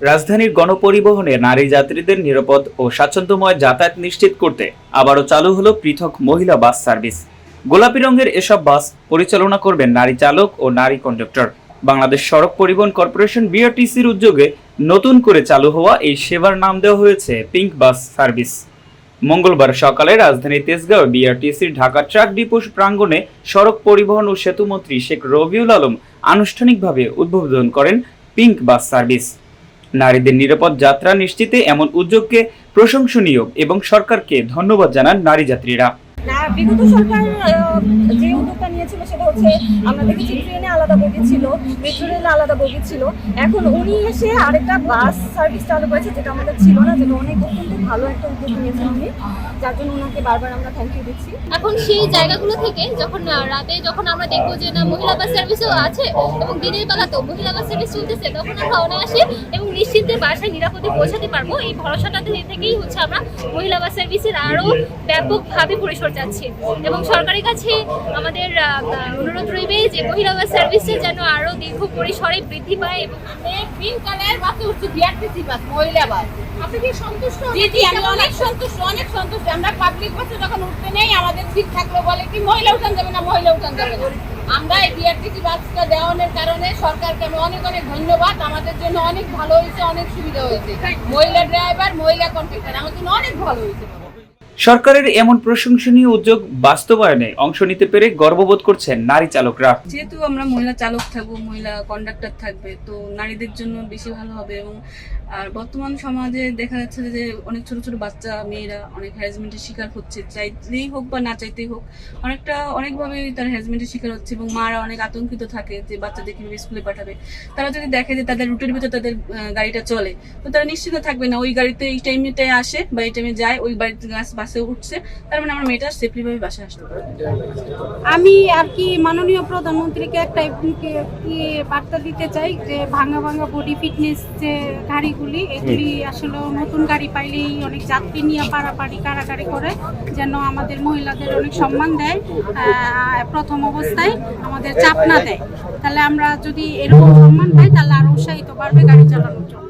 রাজধানীর গণপরিবহনে নারী যাত্রীদের নিরাপদ ও স্বাচ্ছন্দ্যময় যাতায়াত নিশ্চিত করতে আবারও চালু হলো পৃথক মহিলা বাস সার্ভিস। গোলাপি রঙের এসব বাস পরিচালনা করবেন নারী চালক ও নারী কন্ডাক্টর। বাংলাদেশ সড়ক পরিবহন কর্পোরেশন বিআরটিসির উদ্যোগে নতুন করে চালু হওয়া এই সেবার নাম দেওয়া হয়েছে পিঙ্ক বাস সার্ভিস। মঙ্গলবার সকালে রাজধানীর তেজগাঁও বিআরটিসির ঢাকা ট্রাক ডিপো প্রাঙ্গণে সড়ক পরিবহন ও সেতুমন্ত্রী শেখ রবিউল আলম আনুষ্ঠানিকভাবে উদ্বোধন করেন পিঙ্ক বাস সার্ভিস। নারীদের নিরাপদ যাত্রা নিশ্চিতে এমন উদ্যোগকে প্রশংসনীয় এবং সরকারকে ধন্যবাদ জানান নারী যাত্রীরা। বিগত সরকার যে উদ্যোগটা নিয়েছিল সেটা হচ্ছে আমরা দেখেছি ট্রেনে আলাদা বগি ছিল, মেট্রো রেলে আলাদা বগি ছিল। এখন উনি এসে আরেকটা বাস সার্ভিস চালু করেছে, যেটা আমাদের ছিল না, যেটা অনেক অত্যন্ত ভালো একটা উদ্যোগ নিয়েছেন উনি, যার জন্য ওনাকে বারবার আমরা থ্যাংক ইউ দিচ্ছি। এখন সেই জায়গাগুলো থেকে যখন রাতে যখন আমরা দেখবো যে না মহিলা বাস সার্ভিসও আছে এবং দিনের বেলাতেও মহিলা বাস সার্ভিস চলতেছে, তখন আমরা অনায়াসে এবং নিশ্চিন্তে বাসায় নিরাপদে পৌঁছাতে পারবো। এই ভরসাটা থেকেই হচ্ছে আমরা মহিলা বাস সার্ভিসের আরও ব্যাপকভাবে পরিসর যাচ্ছি এবং সরকারের কাছে আমাদের অনুরোধ রইবে যে মহিলা বাস সার্ভিসে যেন আরো দীর্ঘ পরিসরে বৃদ্ধি পায়। এবং পিঙ্ক কালার বাসে উঠছি, বিআরটিসি বাস মহিলা বাস। আপনি কি সন্তুষ্ট? জি, আমি অনেক সন্তুষ্ট। আমরা পাবলিক বাসে যখন উঠতে নেই আমাদের সিট থাকলো বলে কি মহিলা উঠান যাবে না, মহিলা উঠান যাবে না। আমরা এই বিআরটিসি বাসটা দেওয়ানোর কারণে সরকারকে আমি অনেক ধন্যবাদ। আমাদের জন্য অনেক ভালো হয়েছে, অনেক সুবিধা হয়েছে। মহিলা ড্রাইভার, মহিলা কন্ট্রাক্টর আমাদের জন্য অনেক ভালো হয়েছে। সরকারের এমন প্রশংসনীয় উদ্যোগ বাস্তবায়নে অংশ নিতে পেরে গর্ববোধ করছেন নারী চালকরা। যেহেতু আমরা মহিলা চালক থাকবো, মহিলা কন্ডাক্টর থাকবে, তো নারীদের জন্য বেশি ভালো হবে। এবং আর বর্তমান সমাজে দেখা যাচ্ছে যে অনেক ছোট ছোট বাচ্চা মেয়েরা অনেক হ্যারাসমেন্টের শিকার হচ্ছে, চাইতেই হোক বা না চাইতেই হোক অনেকভাবে তার হ্যারাসমেন্টের শিকার হচ্ছে এবং মারা অনেক আতঙ্কিত থাকে যে বাচ্চাদের কিভাবে স্কুলে পাঠাবে। তারা যদি দেখে যে তাদের রুটের ভিতর তাদের গাড়িটা চলে, তো তারা নিশ্চিন্ত থাকবে না ওই গাড়িতে এই টাইমে আসে বা এই টাইমে যায়, ওই বাড়িতে বাসে উঠছে, তার মানে আমার মেয়েটা সেফলি ভাবে বাসায় আসতে পারে। আমি আর কি মাননীয় প্রধানমন্ত্রীকে একটা বার্তা দিতে চাই যে ভাঙা বডি ফিটনেস যে গাড়িগুলি, এগুলি আসলে নতুন গাড়ি পাইলেই অনেক যাত্রী নিয়ে পারাপারি কারাকারি করে, যেন আমাদের মহিলাদের অনেক সম্মান দেয়, প্রথম অবস্থায় আমাদের চাপ না দেয়। তাহলে আমরা যদি এরকম সম্মান পাই তাহলে আরো উৎসাহিত বাড়বে গাড়ি চালানোর জন্য।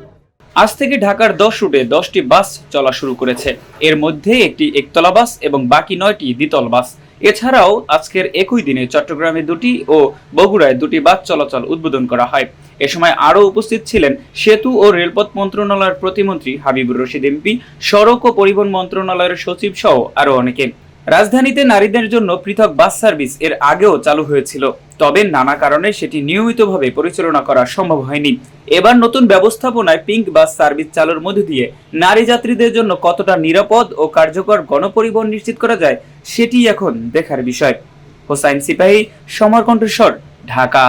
আজ থেকে ঢাকার 10 রুটে 10টি বাস চলা শুরু করেছে। এর মধ্যে একটি একতলা বাস এবং বাকি 9টি দ্বিতল বাস। এছাড়াও আজকের একই দিনে চট্টগ্রামে 2টি ও বগুড়ায় 2টি বাস চলাচল উদ্বোধন করা হয়। এ সময় আরও উপস্থিত ছিলেন সেতু ও রেলপথ মন্ত্রণালয়ের প্রতিমন্ত্রী হাবিবুর রশিদ এমপি, সড়ক ও পরিবহন মন্ত্রণালয়ের সচিব সহ আরও অনেকে। রাজধানীতে নারীদের জন্য পৃথক বাস সার্ভিস এর আগেও চালু হয়েছিল, তবে নানা কারণে সেটি নিয়মিতভাবে পরিচালনা করা সম্ভব হয়নি। এবার নতুন ব্যবস্থাপনায় পিঙ্ক বাস সার্ভিস চালুর মধ্য দিয়ে নারী যাত্রীদের জন্য কতটা নিরাপদ ও কার্যকর গণপরিবহন নিশ্চিত করা যায় সেটি এখন দেখার বিষয়। হোসাইন সিপাহী, সমর কণ্ঠস্বর, ঢাকা।